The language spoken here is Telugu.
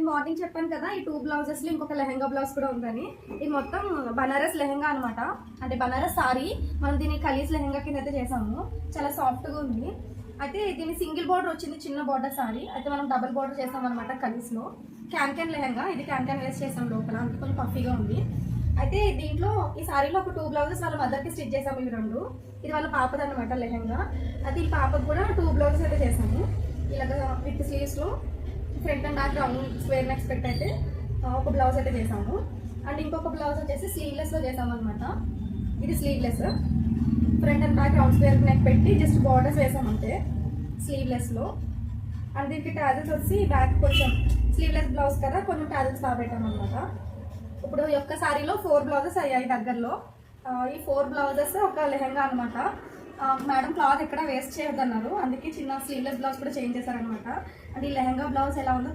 నేను మార్నింగ్ చెప్పాను కదా ఈ 2 బ్లౌజెస్లో ఇంకొక లెహెంగా బ్లౌజ్ కూడా ఉందని. ఇది మొత్తం బనారస్ లెహెంగా అనమాట, అంటే బనారస్ సారీ. మనం దీన్ని ఖలీజ్ లెహెంగా కింద అయితే చేసాము, చాలా సాఫ్ట్గా ఉంది. అయితే దీని సింగిల్ బార్డర్ వచ్చింది, చిన్న బార్డర్ సారీ. అయితే మనం డబుల్ బార్డర్ చేసాం అనమాట ఖలీజ్లో. క్యాన్ లెహెంగా ఇది, క్యాన్ వేస్ట్ చేసాం లోపల, అంటే కొంచెం పఫీగా ఉంది. అయితే దీంట్లో ఈ సారీలో ఒక 2 బ్లౌజెస్ వాళ్ళ మదర్కి స్టిచ్ చేసాము, ఇవి 2. ఇది వాళ్ళ పాపది అనమాట లెహెంగా. అయితే ఈ పాపకు కూడా 2 బ్లౌజెస్ అయితే చేసాము, ఇలాగ విత్ స్లీవ్స్లో front and back round square neck పెట్టి అయితే ఒక బ్లౌజ్ అయితే చేసాము. అండ్ ఇంకొక బ్లౌజ్ వచ్చేసి స్లీవ్లెస్లో చేసాము అనమాట. ఇది sleeveless, front and back round square neck పెట్టి జస్ట్ బార్డర్స్ వేసామంటే స్లీవ్లెస్లో. అండ్ దీనికి టాజల్స్ వచ్చి బ్యాక్ కొంచెం స్లీవ్లెస్ బ్లౌజ్ కదా, కొంచెం టాజల్స్ బాగా పెట్టాము అనమాట. ఇప్పుడు ఈ ఒక్క సారీలో 4 బ్లౌజెస్ అయ్యాయి దగ్గరలో. ఈ 4 బ్లౌజెస్ ఒక లెహెంగా అనమాట. మేడం క్లాత్ ఎక్కడ వేస్ట్ చేయొద్దన్నారు, అందుకే చిన్న స్లీవ్లెస్ బ్లౌజ్ కూడా చేంజ్ చేశారనమాట. అండ్ ఈ లెహెంగా బ్లౌజ్ ఎలా ఉందో